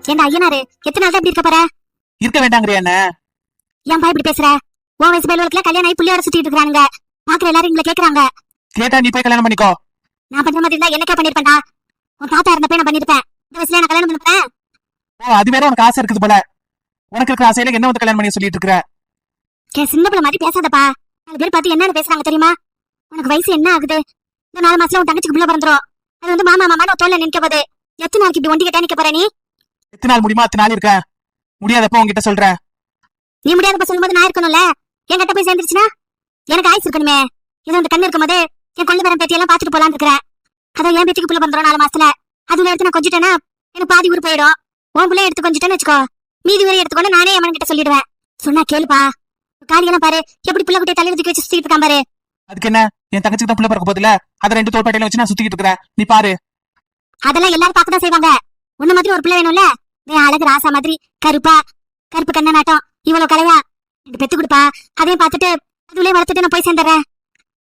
ஏண்டா ஐயனாரு, எத்தனை நாள் தான் இப்படி இருக்க போற? இருக்க வேண்டாங்கிறியா என்ன? ஏன்பா இப்படி பேசுற? உன் வயசு பயிலுவலுக்குலாம் கல்யாணம் ஆகி புள்ளியோட சுத்திட்டு இருக்கானுங்க. பாக்குற எல்லாரும் எங்களை கேக்குறாங்க. கேட்டா நீ போய் கல்யாணம் பண்ணிக்கோ. நான் பண்ற மாதிரி இருந்தா என்னக்கே பண்ணிருப்பேன்டா. உன் தாத்தா இருந்தப்ப நான் பண்ணிருப்பேன். இந்த வயசுல நான் கல்யாணம் பண்ணிருப்பேன். ஓ, அது வேற உனக்கு ஆசை இருக்குது போல. உனக்கு இருக்கிற ஆசையில என்ன வந்து கல்யாணம் பண்ணி சொல்லிட்டு இருக்கிற? சின்ன பிள்ளை மாதிரி பேசாதப்பா. 4 பேர் பார்த்து என்னன்னு பேசுறாங்க தெரியுமா? உனக்கு வயசு என்ன ஆகுது? இந்த 4 மாசத்துல உன் தங்கச்சிக்கு பிள்ளை பிறந்துரும். அது வந்து மாமா மாமான்னு தோல்ல நிக்க போகுது. எத்தனை நாளைக்கு இப்படி ஒண்டி கிட்டே நிக்க போற நீ? எத்தனை நாள் முடியுமா அத்தனை நாள் இருக்க. முடியாதப்ப உங்ககிட்ட சொல்றேன். நீ முடியாதப்ப சொல்லும்போது நான் இருக்கணும்ல. என் கிட்ட போய் சேர்ந்துருச்சுன்னா எனக்கு ஆயுசு இருக்கணுமே. இது வந்து கண்ணு இருக்கும்போது என் கொள்ளு பேரன் பேத்தி எல்லாம் பாத்துட்டு போலான்னு இருக்கிறேன். அதோ என் பேத்திக்கு பிள்ளை பிறந்துரும் 4 மாசத்துல. அதுல எடுத்து நான் கொஞ்சிட்டேன்னா எனக்கு பாதி ஊர் போயிடும். உன் பிள்ளைய எடுத்து கொஞ்சிட்டேன்னு வச்சுக்கோ, மீதி ஊரை எடுத்துக்கொண்டு நானே என் கிட்ட சொல்லிடுவேன். சொன்னா கேளுப்பா. காரியெல்லாம் பாரு, எப்படி பிள்ளை குட்டியை தலையில தூக்கி வச்சு சுத்திட்டு இருக்கான் பாரு. அதுக்கு என்ன, என் தங்கச்சிக்கு தான் பிள்ளை பிறக்க போதில்ல, அதை 2 தோள்பட்டையில வச்சு நான் சுத்திக்கிட்டு இருக்கிறேன். நீ பாரு. அதெல்லாம் எல்லாரும் பார்க்கதான் செய்வாங்க. உன்ன மாதிரி ஒரு பிள்ளை வேணும்ல. அழகு ராசா மாதிரி கருப்பா, கருப்பு கண்ண நாட்டம், இவ்வளவு கலையா எனக்கு பெத்து கொடுப்பா. அதையும் பார்த்துட்டு அதுலயே வளர்த்துட்டு நான் போய் சேர்ந்துறேன்.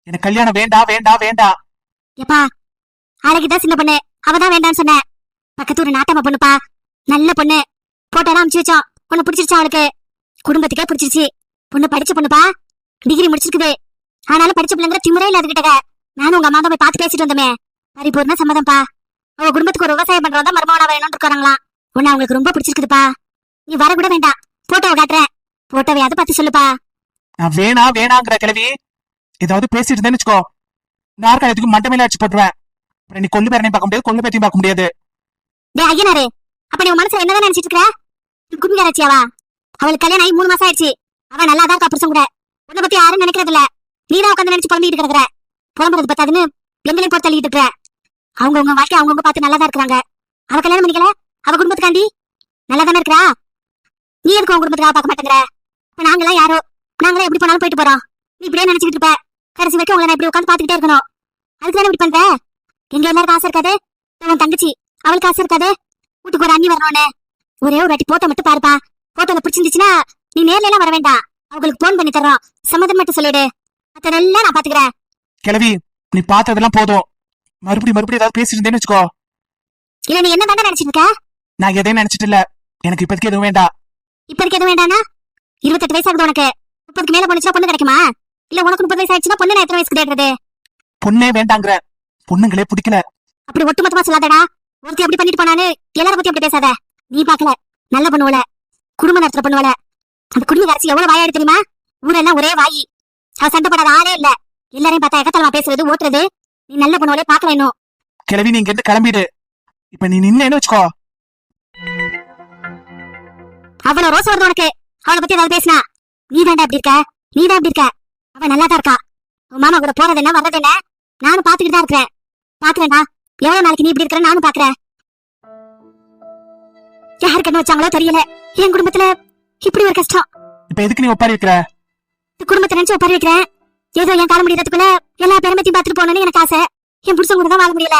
எனக்கு கல்யாணம் வேண்டாம் வேண்டாம் வேண்டாம். எப்பா, அழகிதான் சின்ன பொண்ணு, அவதான் வேண்டான்னு சொன்ன. பக்கத்து ஒரு நாட்டம்மா பொண்ணுப்பா, நல்ல பொண்ணு. போட்டோலாம் அனுப்பிச்சு வச்சோம். பொண்ணு பிடிச்சிருச்சா அவளுக்கு? குடும்பத்துக்கே பிடிச்சிருச்சு. பொண்ணு படிச்ச பொண்ணுப்பா, டிகிரி முடிச்சிருக்குது. ஆனாலும் படிச்ச பிள்ளைங்கிற திமுறை இல்ல அதுகிட்ட. நானும் உங்க அம்மா போய் பார்த்து பேசிட்டு வந்தோமே, பரிபூர்ண சம்மதம்ப்பா. அவ குடும்பத்துக்கு ஒரு விவசாயம் பண்றவங்க மருமகனா வேணும்னு இருக்காங்களாம். உன்னை அவங்களுக்கு ரொம்ப பிடிச்சிருக்குதுப்பா. நீ வர கூட வேண்டாம், போட்டோவை காட்டுறேன். போட்டோவையாவது பார்த்து சொல்லுப்பா. நான் வேணா வேணாங்கிற கிழவி ஏதாவது பேசிட்டு இருந்தேன்னு வச்சுக்கோ, நாற்காலத்துக்கு மண்டை மேல அடிச்சு போட்டுருவேன். அப்புறம் நீ கொள்ளு பேரனையும் பார்க்க முடியாது, கொள்ளு பேத்தையும் பார்க்க முடியாது. ஐயனாரு, அப்ப நீ மனசுல என்னதான் நினைச்சிட்டு இருக்க? கும்பியாராச்சியாவா? அவளுக்கு கல்யாணம் ஆகி 3 மாசம் ஆயிடுச்சு. அவன் நல்லா தான் இருக்கா புருஷன் கூட. உன்னை பத்தி யாரும் நினைக்கிறது இல்ல. நீதான் உட்காந்து நினைச்சு புலம்பிட்டு கிடக்குற. புலம்புறது பத்தாதுன்னு எங்களையும் போட்டு தள்ளிட்டு இருக்கிற. அவங்கவுங்க வாழ்க்கை அவங்கவுங்க பார்த்து நல்லா தான் இருக்கிறாங்க. அவ கல்யாணம் பண்ணிக்கல, அவ குடும்பத்துக்காண்டி நல்லா தானே இருக்கிறா. நீ எதுக்கு உன் குடும்பத்துக்காக பார்க்க மாட்டேங்கிற? இப்ப நாங்களாம் யாரோ, நாங்களே எப்படி போனாலும் போயிட்டு போறோம். நீ இப்படியே நினைச்சிட்டு இருப்ப. கடைசி வரைக்கும் உங்களை இப்படி உட்காந்து பாத்துக்கிட்டே இருக்கணும். அதுக்கு தானே இப்படி பண்ற? எங்க எல்லாருக்கும் ஆசை இருக்காது? உன் தங்கச்சி அவளுக்கு ஆசை இருக்காது? வீட்டுக்கு ஒரு அண்ணி வரணும்னு. ஒரே ஒரு வாட்டி போட்டோ மட்டும் பாருப்பா. போட்டோல பிடிச்சிருந்துச்சுன்னா நீ நேர்ல எல்லாம் வர வேண்டாம். அவங்களுக்கு போன் பண்ணி தர்றோம். சம்மதம் மட்டும் சொல்லிடு. மத்ததெல்லாம் நான் பாத்துக்கிறேன். கிழவி, நீ பார்த்ததெல்லாம் போதும். மறுபடியும் ஏதாவது பேசிட்டு இருந்தேன்னு வச்சுக்கோ. இல்ல நீ என்ன தானே நினைச்சிட்டு இருக்க? நான் எதையும் நினைச்சிட்டு இல்ல. எனக்கு இப்போதைக்கு எதுவும் வேண்டாம். இப்போதைக்கு எதுவும் வேண்டானா? 28 வயசு ஆகுது உனக்கு. 30க்கு மேல போனுச்சுன்னா பொண்ணு கிடைக்குமா? இல்ல உனக்கு 30 வயசு ஆயிடுச்சுன்னா பொண்ணு எத்தனை வயசுக்கு தேடுறது? பொண்ணே வேண்டாங்கிற. பொண்ணுங்களே பிடிக்கல. அப்படி ஒட்டுமொத்தமா சொல்லாதடா. ஒருத்தி அப்படி பண்ணிட்டு போனானு எல்லாரும் பத்தி அப்படி பேசாத. நீ பாக்கல, நல்ல பண்ணுவல, குடும்ப நடத்துற பண்ணுவல. அந்த குடும்ப கரைச்சி எவ்வளவு வாயாடு தெரியுமா? ஊரெல்லாம் ஒரே வாயி. அவ சண்டை போடாத ஆளே இல்ல. எல்லாரையும் பார்த்தா எகத்தலமா பேசுறது, ஓட்டுறது. நீ நல்ல பண்ணுவலே பாக்கல இன்னும். கிழவி, நீ இங்க இருந்து கிளம்பிடு. இப்ப நீ நின்னு வச்சுக்கோ. அவ்வளவு ரோஸ் வருது உனக்கு. அவளை பத்தி ஏதாவது பேசினா நீ தாண்டா அப்படி இருக்க, நீ தான் அப்படி இருக்க. அவன் நல்லா தான் இருக்கா. உன் மாமா கூட போறது என்ன வர்றது என்ன நானும் பாத்துக்கிட்டு தான் இருக்கிறேன். பாக்குறேன்டா, எவ்வளவு நாளைக்கு நீ இப்படி இருக்கிற நானும் பாக்குறேன். யாரு கண்ணு வச்சாங்களோ தெரியல, என் குடும்பத்துல இப்படி ஒரு கஷ்டம். இப்ப எதுக்கு நீ ஒப்பாரி வைக்கிற? குடும்பத்தை நினைச்சு ஒப்பாரி வைக்கிறேன். ஏதோ என் கால முடியறதுக்குள்ள எல்லா பேரம்பத்தையும் பாத்துட்டு போனோன்னு எனக்கு ஆசை. என் புருஷன் கூட தான் வாழ முடியல.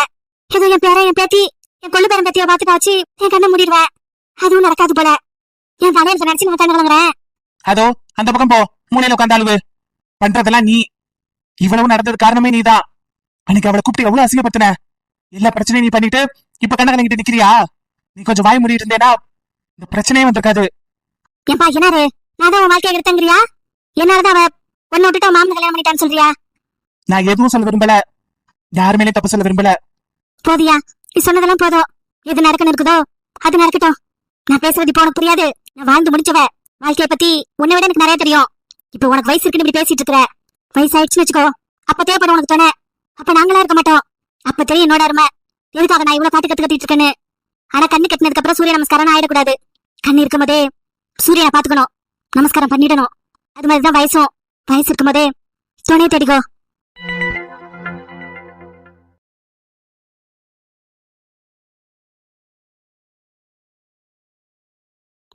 ஏதோ என் பேர, என் பேத்தி, என் கொள்ளு பேரன் பேத்திய பாத்துட்டு வச்சு என் கண்ணை முடிடுவேன். அதுவும் நடக்காது போல. என் தலையில நினைச்சு நான் கண்ணு கலங்குறேன். அதோ அந்த பக்கம் போ, மூலையில உட்காந்து அழுவு. பண்றதெல்லாம் நீ. இவ்வளவு நடந்தது காரணமே நீதான். அன்னைக்கு அவளை கூப்பிட்டு எவ்வளவு அசிங்கப்படுத்தின. எல்லா பிரச்சனையும் நீ பண்ணிட்டு இப்ப கண்ண கலங்கிட்டு நிக்கிறியா? நீ கொஞ்சம் வாய் மூடிட்டு இருந்தேனா இந்த பிரச்சனையே வந்திருக்காது. ஏன்பா என்னாரு, நான் தான் உன் வாழ்க்கையை எடுத்தங்கிறியா? என்னாலதான் அவ உன்னை விட்டுட்டு மாமன் கல்யாணம் பண்ணிட்டான்னு சொல்றியா? நான் எதுவும் சொல்ல விரும்பல. யாருமே தப்பு சொல்ல விரும்பல. போதியா, நீ சொன்னதெல்லாம் போதும். எது நடக்கணும் இருக்குதோ அது நடக்கட்டும். நான் பேசுறது இப்போ உனக்கு புரியாது. நான் வாழ்ந்து முடிச்சவ. வாழ்க்கைய பத்தி உன்னை விட எனக்கு நிறைய தெரியும். இப்ப உனக்கு வயசு இருக்குன்னு இப்படி பேசிட்டு இருக்கிற. வயசாயிடுச்சுன்னு வச்சுக்கோ, அப்ப தேவைப்படும் உனக்கு தோண. அப்ப நாங்களா இருக்க மாட்டோம். அப்ப தெரியும் என்னோட அருமை. எதுக்காக நான் இவ்வளவு பாட்டு கத்துக்கிட்டு இருக்கேன்னு. ஆனா கண்ணு கட்டினதுக்கு அப்புறம் சூரிய நமஸ்காரம் ஆயிடக்கூடாது. கண்ணு இருக்கும் போதே சூரியனை பாத்துக்கணும், நமஸ்காரம் பண்ணிடணும். அது மாதிரிதான் வயசும். வயசு இருக்கும் போதே துணை தேடிக்கோ.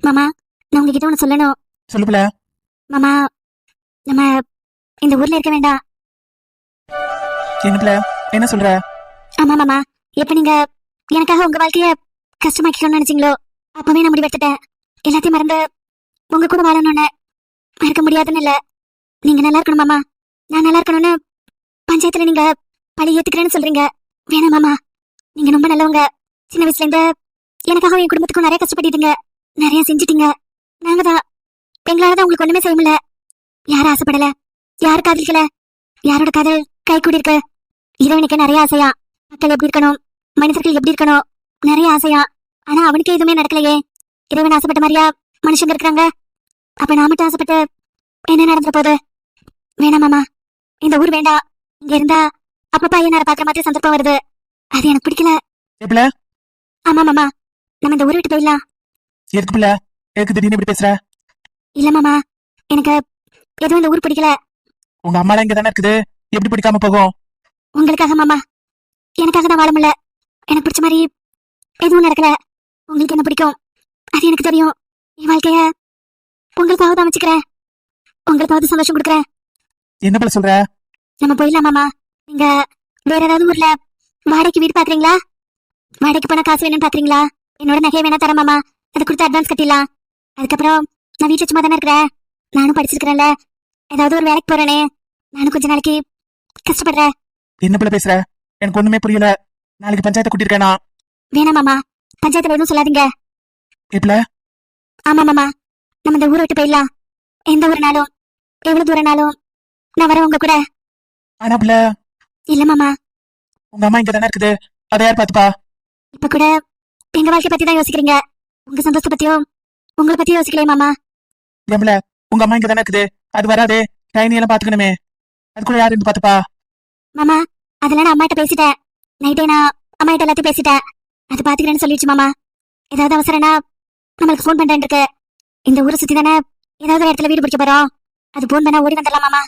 மாமா, நான் உங்ககிட்ட ஒண்ணு சொல்லணும். சொல்லுல மாமா, நம்ம இந்த ஊர்ல இருக்க வேண்டாம். என்னல என்ன சொல்ற? ஆமா மாமா, எப்ப நீங்க எனக்காக உங்க வாழ்க்கைய கஷ்டமாக்கிக்கணும்னு நினைச்சீங்களோ அப்பவே நான் முடிவெடுத்துட்டேன். எல்லாத்தையும் மறந்து உங்க கூட வாழணும்னு. மறக்க முடியாதுன்னு இல்ல, நீங்க நல்லா இருக்கணும் மாமா. நான் நல்லா இருக்கணும்னு பஞ்சாயத்துல நீங்க பழி ஏத்துக்கிறேன்னு சொல்றீங்க. வேணாம் மாமா, நீங்க ரொம்ப நல்லவங்க. சின்ன வயசுல இருந்து எனக்காக என் குடும்பத்துக்கும் நிறைய கஷ்டப்பட்டீங்க, நிறைய செஞ்சிட்டீங்க. நாங்க தான் எங்களாலதான் உங்களுக்கு ஒண்ணுமே செய்ய முடியல. யாரும் ஆசைப்படல, யாரும் காதலிக்கல, யாரோட காதல் கை கூடியிருக்கு. இறைவனுக்கு நிறைய ஆசையா, மக்கள் எப்படி இருக்கணும், மனிதர்கள் எப்படி இருக்கணும், நிறைய ஆசையா. ஆனா அவனுக்கு எதுவுமே நடக்கலையே. இறைவன் ஆசைப்பட்ட மாதிரியா மனுஷங்க இருக்கிறாங்க? அப்ப நான் மட்டும் ஆசைப்பட்டு என்ன நடந்துற போகுது? வேணாம் மாமா, இந்த ஊர் வேண்டாம். இங்க இருந்தா அப்பப்பா என்ன பாக்குற மாதிரி சந்தர்ப்பம் வருது, அது எனக்கு பிடிக்கல. எப்பல ஆமா மாமா, நம்ம இந்த ஊரை விட்டு போயிடலாம். எதுக்கு பிள்ளை, எதுக்கு திடீர்னு இப்படி பேசுற? இல்ல மாமா, எனக்கு எதுவும் இந்த ஊர் பிடிக்கல. உங்க அம்மாலாம் இங்க தானே இருக்குது, எப்படி பிடிக்காம போகும்? உங்களுக்காக மாமா, எனக்காக தான் வாழ முடியல. எனக்கு பிடிச்ச மாதிரி எதுவும் நடக்கல. உங்களுக்கு என்ன பிடிக்கும் அது எனக்கு தெரியும். என் வாழ்க்கைய உங்களுக்காக தான் வச்சுக்கிறேன், உங்களுக்காவது சந்தோஷம் கொடுக்குறேன். என்ன பிள்ளை சொல்ற? நம்ம போயிடலாம் மாமா. நீங்க வேற ஏதாவது ஊர்ல வாடகைக்கு வீடு பாக்குறீங்களா? வாடகைக்கு போன காசு வேணும்னு பாக்குறீங்களா? என்னோட நகையை வேணா தரேன் மாமா, அதை கொடுத்து அட்வான்ஸ் கட்டிடலாம். அதுக்கப்புறம் நான் வீட்டுல சும்மா தானே இருக்கிறேன், நானும் படிச்சிருக்கிறேன்ல, ஏதாவது ஒரு வேலைக்கு போறேனே, நானும் கொஞ்ச நாளைக்கு கஷ்டப்படுறேன். என்ன பிள்ளை பேசுற? எனக்கு ஒண்ணுமே புரியல. நாளைக்கு பஞ்சாயத்தை கூட்டிருக்கேனா? வேணாம் மாமா, பஞ்சாயத்துல எதுவும் சொல்லாதீங்க. எப்பல? ஆமா மாமா, நம்ம இந்த ஊரை விட்டு போயிடலாம். எந்த ஒரு நாளும், எவ்வளவு தூரம்னாலும் நான் வரேன் உங்க கூட. ஆனா பிள்ளை, இல்ல மாமா, உங்க அம்மா இங்க தானே இருக்குது, அதை யார் பாத்துப்பா? இப்ப கூட எங்க வாழ்க்கை பத்தி தான் யோசிக்கிறீங்க, உங்க சந்தோஷத்தை பத்தியும் உங்களை பத்தியும் யோசிக்கலையே மாமா. ஏம்பல, உங்க அம்மா இங்க தானே இருக்குது, அது வராதே, டைனி எல்லாம் பாத்துக்கணுமே, அது கூட யாரு இருந்து பாத்துப்பா? மாமா, அதெல்லாம் நான் அம்மாட்ட பேசிட்டேன். நைட்டே நான் அம்மாட்ட எல்லாத்தையும் பேசிட்டேன். அது பாத்துக்கிறேன்னு சொல்லிடுச்சு மாமா. ஏதாவது அவசரம்னா நம்மளுக்கு ஃபோன் பண்றேன் இருக்கு. இந்த ஊரை சுத்தி தானே ஏதாவது ஒரு இடத்துல வீடு பிடிக்க போறோம், அது போன் பண்ணா ஓடி வந்துடலாம் மாமா.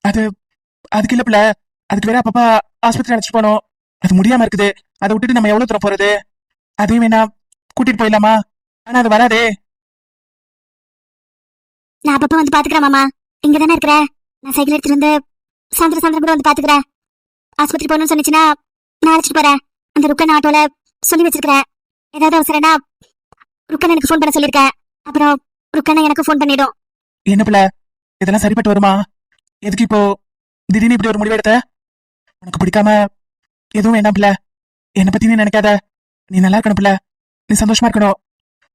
அது அதுக்கு இல்ல பிள்ளை, அதுக்கு வேற அப்பப்பா ஆஸ்பத்திரி அழைச்சிட்டு போனோம், அது முடியாம இருக்குது. அதை விட்டுட்டு நம்ம எவ்வளவு தூரம் போறது? அதையும் வேணா கூட்டிட்டு போயிடலாமா? ஆனா அது வராதே. நான் அப்பப்ப வந்து பாத்துக்கிறேன் மாமா, இங்க தானே இருக்கிறேன். நான் சைக்கிள் எடுத்துட்டு வந்து சாயந்தரம் கூட வந்து பாத்துக்கிறேன். ஆஸ்பத்திரி போகணும்னு சொன்னிச்சுன்னா நான் அழைச்சிட்டு போறேன். அந்த ருக்கன் ஆட்டோல சொல்லி வச்சிருக்கிறேன். ஏதாவது அவசரம்னா ருக்கன் எனக்கு ஃபோன் பண்ண சொல்லியிருக்கேன். அப்புறம் ருக்கனை எனக்கு ஃபோன் பண்ணிடும். என்ன பிள்ளை, இதெல்லாம் சரிப்பட்டு வருமா? எதுக்கு இப்போ திடீர்னு இப்படி ஒரு முடிவு எடுத்த? உனக்கு பிடிக்காம எதுவும் வேண்டாம் பிள்ளை. என்னை பத்தி நீ நினைக்காத, நீ நல்லா இருக்கணும் பிள்ளை, நீ சந்தோஷமா இருக்கணும்.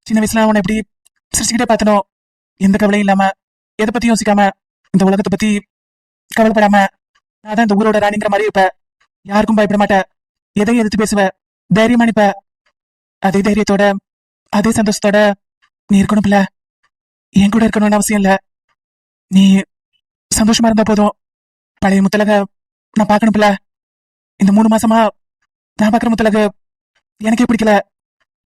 சின்ன வயசுல உன்னை எப்படி சிரிச்சுக்கிட்டே பார்த்தனும், எந்த கவலையும் இல்லாம, எதை பத்தியும் யோசிக்காம, இந்த உலகத்தை பத்தி கவலைப்படாம, நான் தான் இந்த ஊரோட ராணிங்கிற மாதிரி இருப்ப. யாருக்கும் பயப்பட மாட்டேன், எதையும் எதிர்த்து பேசுவ, தைரியமா நிப்ப. அதே தைரியத்தோட அதே சந்தோஷத்தோட நீ இருக்கணும் பிள்ளை. என் கூட இருக்கணும்னு அவசியம் இல்ல, நீ சந்தோஷமா இருந்தா போதும். பழைய முத்தலக நான் பார்க்கணும் பிள்ளை. இந்த 3 மாசமா நான் பாக்குற முத்தலகு எனக்கே பிடிக்கல.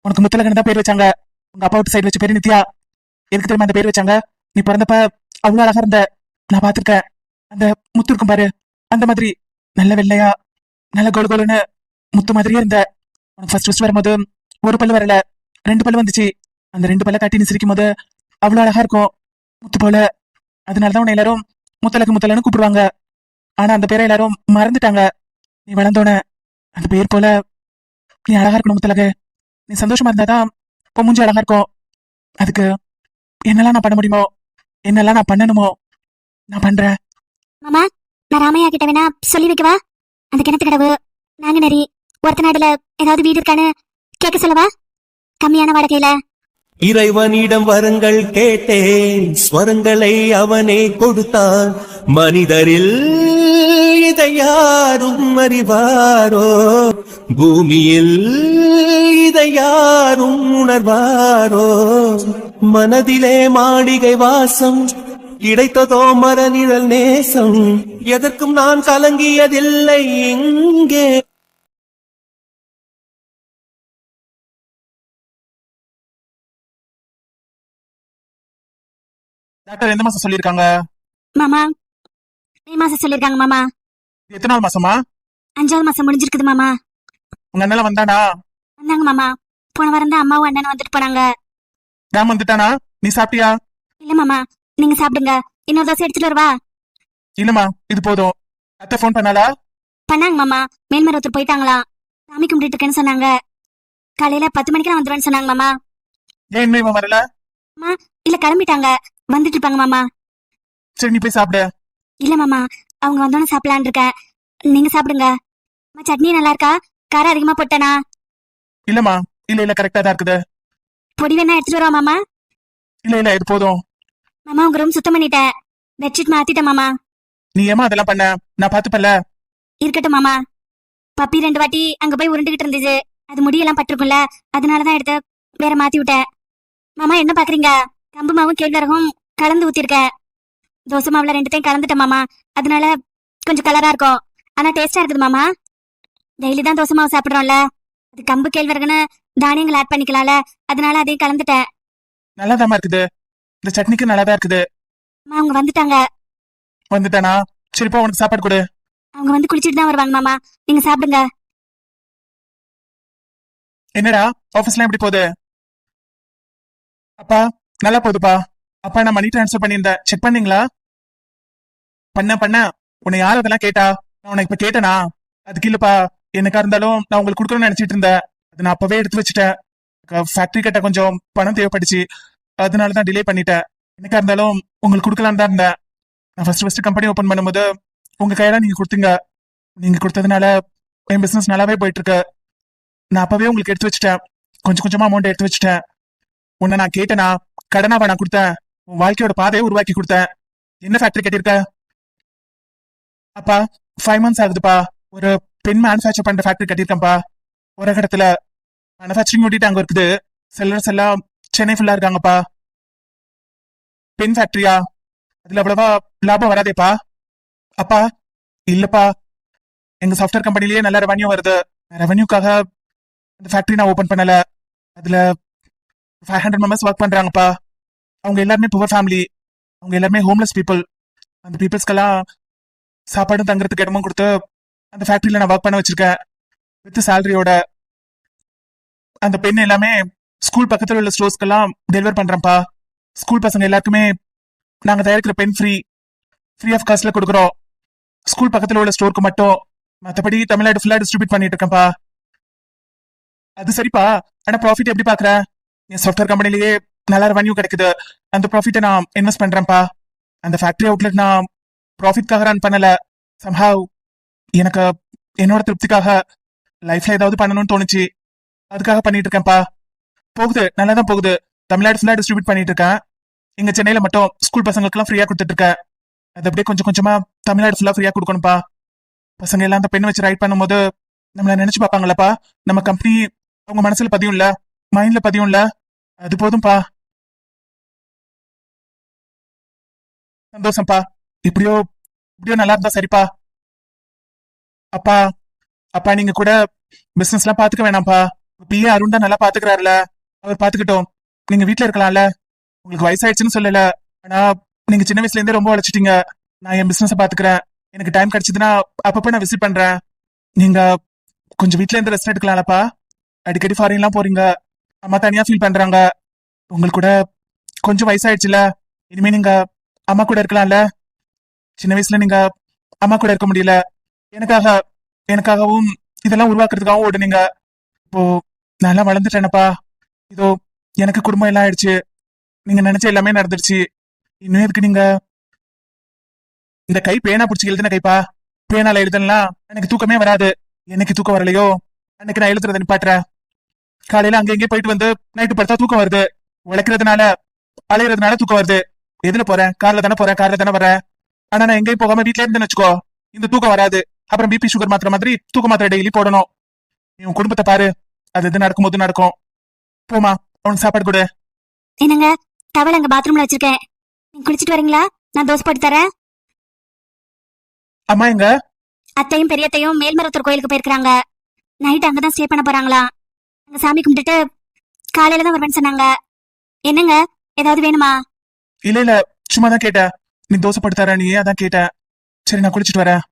உனக்கு முத்தலகன்னு தான் பேர் வச்சாங்க, உங்க அப்பா வீட்டு சைடு வச்ச பேரு நித்யா. எதுக்கு தெரியுமா அந்த பேர் வச்சாங்க? நீ பிறந்தப்ப அவ்வளவு அழகா இருந்த, நான் பாத்திருக்கேன். அந்த முத்து இருக்கும் பாரு, அந்த மாதிரி நல்ல வெள்ளையா நல்ல கோல் கோலுன்னு முத்து மாதிரியே இருந்த. உனக்கு ஃபர்ஸ்ட் வரும்போது ஒரு பல்லு வரல, 2 பல்லு வந்துச்சு. அந்த 2 பல்ல கட்டி நீ சிரிக்கும் போது அவ்வளவு அழகா இருக்கும், முத்து போல. அதனாலதான் உன்னை எல்லாரும் முத்தலகு முத்தலன்னு கூப்பிடுவாங்க. ஆனா அந்த பேரை எல்லாரும் மறந்துட்டாங்க. நீ வளர்ந்தோன அந்த பேர் போல நீ அழகா இருக்கணும் முத்தலகு. நீ சந்தோஷமா இருந்தாதான் இப்போ மூஞ்சி அழகா இருக்கும். அதுக்கு என்னெல்லாம் நான் பண்ண முடியுமோ, என்னெல்லாம் நான் பண்ணணுமோ நான் பண்றேன். மாமா, நான் ராமையா கிட்ட வேணா சொல்லி வைக்கவா? அந்த கிணத்து கடவு, நாங்க நரி, ஒருத்த நாடுல ஏதாவது வீடு இருக்கான்னு கேட்க சொல்லவா? கம்மியான வாடகையில. இறைவனிடம் வரங்கள் கேட்டேன், ஸ்வரங்களை அவனே கொடுத்தான். மனிதரில் இதை யாரும் அறிவாரோ, பூமியில் இதை யாரும் உணர்வாரோ. மனதிலே மாளிகை வாசம், கிடைத்ததோ மரநிழல் நேசம். எதற்கும் நான் கலங்கியதில்லை இங்கே. டாக்டர் எந்த மாசம் சொல்லியிருக்காங்க? மாமா, மே மாசம் சொல்லிருக்காங்க மாமா. எத்தனாவது மாசமா? 5வது மாசம் முடிஞ்சிருக்குது மாமா. உங்க அண்ணன் வந்தானா? வந்தாங்க மாமா, போன வாரம் தான் அம்மாவும் அண்ணனும் வந்துட்டு போனாங்க. ராம் வந்துட்டானா? நீ சாப்பிட்டியா? இல்ல மாமா, நீங்க சாப்பிடுங்க, இன்னொரு தோசை எடுத்துட்டு வரவா? இல்லம்மா, இது போதும். அத்தை போன் பண்ணாலா? பண்ணாங்க மாமா, மேல்மருவத்தூர் போயிட்டாங்களா, சாமி கும்பிட்டு இருக்கேன்னு சொன்னாங்க. காலையில 10 மணிக்கு வந்துருவேன்னு சொன்னாங்க மாமா. ஏன் இன்னும் இவன் வரல? இல்ல கிளம்பிட்டாங்க, வந்துட்டு இருப்பாங்க மாமா. சரி, நீ போய் சாப்பிடு. இல்ல மாமா, அவங்க வந்தோன்னு சாப்பிடலான் இருக்கேன், நீங்க சாப்பிடுங்க. சட்னி நல்லா இருக்கா? காரம் அதிகமா போட்டனா? இல்லம்மா, இல்ல கரெக்டா தான் இருக்குது. பொடி வேணா எடுத்துட்டு வரவா மாமா? இல்ல இது போதும். மாமா உங்க ரூம் சுத்தம் பண்ணிட்டேன், பெட்ஷீட் மாத்திட்டேன் மாமா. நீ ஏமா அதெல்லாம் பண்ண? நான் பாத்துப்பல. இருக்கட்டும் மாமா. பப்பி 2 வாட்டி அங்க போய் உருண்டுகிட்டு இருந்துச்சு, அது முடியெல்லாம் பட்டிருக்கும்ல, அதனாலதான் எடுத்து வேற மாத்தி விட்டேன். மாமா என்ன பாக்குறீங்க? கம்பு மாவும் கேழ்வரகும் கலந்து ஊத்திருக்கேன். தோசை மாவுல 2த்தையும் கலந்துட்டேன் மாமா, அதனால கொஞ்சம் கலரா இருக்கும், ஆனா டேஸ்டா இருக்குது மாமா. டெய்லி தான் தோசை மாவு சாப்பிடுறோம்ல, அது கம்பு கேழ்வரகுன்னு தானியங்கள் ஆட் பண்ணிக்கலாம்ல, அதனால அதையும் கலந்துட்டேன். நல்லாதாம்மா இருக்குது. இந்த சட்னிக்கு நல்லாதான் இருக்குது. அம்மா அவங்க வந்துட்டாங்க. வந்துட்டானா? சரிப்பா, உனக்கு சாப்பாடு கொடு. அவங்க வந்து குளிச்சுட்டு தான் வருவாங்க மாமா, நீங்க சாப்பிடுங்க. என்னடா ஆபீஸ்லாம் எப்படி போகுது? அப்பா நல்லா போகுதுப்பா. அப்பா நான் மணி ட்ரான்ஸ்ஃபர் பண்ணியிருந்தேன், செக் பண்ணீங்களா? பண்ண உன்னை யார் அதெல்லாம் கேட்டா? நான் உனக்கு இப்ப கேட்டனா? அதுக்கு இல்லப்பா, என்னக்கா இருந்தாலும் நான் உங்களுக்கு கொடுக்கணும்னு நினைச்சிட்டு இருந்தேன். அது நான் அப்பவே எடுத்து வச்சுட்டேன். ஃபேக்டரி கட்ட கொஞ்சம் பணம் தேவைப்பட்டுச்சு, அதனாலதான் டிலே பண்ணிட்டேன். என்னக்கா இருந்தாலும் உங்களுக்கு கொடுக்கலான்னு தான் இருந்தேன். நான் ஃபர்ஸ்ட் கம்பெனி ஓபன் பண்ணும்போது உங்க கையில நீங்க கொடுத்தீங்க. நீங்க கொடுத்ததுனால என் பிசினஸ் நல்லாவே போயிட்டு இருக்கு. நான் அப்பவே உங்களுக்கு எடுத்து வச்சுட்டேன், கொஞ்சம் கொஞ்சமா அமௌண்ட் எடுத்து வச்சுட்டேன். உன்னை நான் கேட்டேனா? கடனாவா நான் கொடுத்தேன்? உன் வாழ்க்கையோட பாதையை உருவாக்கி கொடுத்தேன். என்ன ஃபேக்டரி கட்டியிருக்க? அப்பா 5 months ஆகுதுப்பா. ஒரு பென் மேனுஃபேக்சர் பண்ற ஃபேக்டரி கட்டியிருக்கேன்ப்பா. ஒரு இடத்துல மேனுஃபேக்சரிங் ஓட்டிட்டு அங்க இருக்குது. செல்லர்ஸ் எல்லாம் சென்னை ஃபுல்லா இருக்காங்கப்பா. பென் ஃபேக்டரியா? அதுல அவ்வளவா லாபம் வராதேப்பா. அப்பா இல்லப்பா, எங்க சாஃப்ட்வேர் கம்பெனிலேயே நல்ல ரெவன்யூ வருது. ரெவன்யூக்காக அந்த ஃபேக்டரி நான் ஓபன் பண்ணல. அதுல 500 மெம்பர்ஸ் ஒர்க் பண்றாங்கப்பா. அவங்க எல்லாருமே புவர் ஃபேமிலி. அவங்க எல்லாருமே ஹோம்லெஸ் பீப்புள். அந்த பீப்புள்ஸ்க்கெல்லாம் சாப்பாடும் தங்குறதுக்கு இடமும் கொடுத்து அந்த ஃபேக்டரியில நான் ஒர்க் பண்ண வச்சிருக்கேன், வித் சேலரியோட. அந்த பெண் எல்லாமே ஸ்கூல் பக்கத்துல உள்ள ஸ்டோர்ஸ்க்கெல்லாம் டெலிவர் பண்றேன்ப்பா. ஸ்கூல் பசங்க எல்லாருக்குமே நாங்க தயாரிக்கிற பென் ஃப்ரீ ஆஃப் காஸ்ட்ல கொடுக்குறோம். ஸ்கூல் பக்கத்துல உள்ள ஸ்டோருக்கு மட்டும். மத்தபடி தமிழ்நாடு ஃபுல்லா டிஸ்ட்ரிபியூட் பண்ணிட்டு இருக்கேன்ப்பா. அது சரிப்பா, ஆனா ப்ராஃபிட் எப்படி பாக்குற? என் சாஃப்ட்வேர் கம்பெனிலேயே நல்ல ரெவன்யூ கிடைக்குது. அந்த ப்ராஃபிட்டை நான் இன்வெஸ்ட் பண்றேன்ப்பா. அந்த ஃபேக்டரி அவுட்லெட் நான் ப்ராஃபிட்காக ரன் பண்ணல. சம்ஹவ் எனக்கு என்னோட திருப்திக்காக லைஃப்ல ஏதாவது பண்ணணும்னு தோணுச்சு, அதுக்காக பண்ணிட்டு இருக்கேன்ப்பா. போகுது, நல்லா தான் போகுது. தமிழ்நாடு ஃபுல்லா டிஸ்ட்ரிபியூட் பண்ணிட்டு இருக்கேன். எங்க சென்னையில மட்டும் ஸ்கூல் பசங்களுக்குலாம் ஃப்ரீயா கொடுத்துட்டு இருக்கேன். அது அப்படியே கொஞ்சம் கொஞ்சமா தமிழ்நாடு ஃபுல்லா ஃப்ரீயா கொடுக்கணும்ப்பா. பசங்க எல்லாம் அந்த பெண் வச்சு ரைட் பண்ணும்போது நம்மள நினைச்சு பார்ப்பாங்களப்பா. நம்ம கம்பெனி அவங்க மனசுல பதியும்ல, மைண்ட்ல பதியும்ல, அது போதும்பா. சந்தோஷம்ப்பா. இப்படியோ நல்லா இருந்தா சரிப்பா. அப்பா அப்பா நீங்க கூட பிசினஸ் எல்லாம் பாத்துக்க வேணாம்ப்பா. பிஏ அருண் தான் நல்லா பாத்துக்கிறாருல, அவர் பாத்துக்கிட்டோம். நீங்க வீட்டுல இருக்கலாம்ல. உங்களுக்கு வயசாயிடுச்சுன்னு சொல்லல, ஆனா நீங்க சின்ன வயசுல இருந்தே ரொம்ப உழைச்சிட்டீங்க. நான் என் பிசினஸ் பாத்துக்கிறேன். எனக்கு டைம் கிடைச்சதுன்னா அப்பப்ப நான் விசிட் பண்றேன். நீங்க கொஞ்சம் வீட்டுல இருந்து ரெஸ்ட் எடுக்கலாம்லப்பா. அடிக்கடி ஃபாரின் எல்லாம் போறீங்க, அம்மா தனியா ஃபீல் பண்றாங்க. உங்களுக்கு கூட கொஞ்சம் வயசாயிடுச்சுல, இனிமே நீங்க அம்மா கூட இருக்கலாம்ல. சின்ன வயசுல நீங்க அம்மா கூட இருக்க முடியல, எனக்காகவும் இதெல்லாம் உருவாக்குறதுக்காகவும் ஓடுனீங்க. இப்போ நல்லா வளர்ந்துட்டேனப்பா. இதோ எனக்கு குடும்பம் எல்லாம் ஆயிடுச்சு. நீங்க நினைச்ச எல்லாமே நடந்துடுச்சு. இன்னும் எதுக்கு நீங்க இந்த கை பேனா பிடிச்சி எழுதுன கைப்பா. பேனால எழுதலாம் எனக்கு தூக்கமே வராது. என்னைக்கு தூக்கம் வரலையோ அன்னைக்கு நான் எழுதுறத நிப்பாட்டுறேன். காலையில அங்க எங்கேயும் போயிட்டு வந்து நைட்டு படுத்தா தூக்கம் வருது. உழைக்கிறதுனால அலையிறதுனால தூக்கம் வருது. எதுல போறேன்? கார்ல தானே வரேன். ஆனா நான் எங்கேயும் போகாம வீட்டுல இருந்துன்னு வச்சுக்கோ, இந்த தூக்கம் வராது. அப்புறம் பிபி சுகர் மாத்திரை மாதிரி தூக்க மாத்திரை டெய்லி போடணும். நீ உன் குடும்பத்தை பாரு, அது எது நடக்கும்போது நடக்கும். போமா, அவனுக்கு சாப்பாடு கொடு. என்னங்க, டவல் அங்க பாத்ரூம்ல வச்சிருக்கேன், நீங்க குளிச்சிட்டு வரீங்களா? நான் தோசை போட்டு தரேன். அம்மா எங்க? அத்தையும் பெரியத்தையும் மேல்மருவத்தூர் கோயிலுக்கு போயிருக்காங்க. நைட் அங்கதான் ஸ்டே பண்ண போறாங்களா. அங்க சாமி கும்பிட்டுட்டு காலையில தான் வருவேன்னு சொன்னாங்க. என்னங்க, ஏதாவது வேணுமா? இல்ல சும்மா தான் கேட்டேன். நீ தோசை போட்டு தர, நீ அதான் கேட்டேன். சரி நான் குளிச்சிட்டு வரேன்.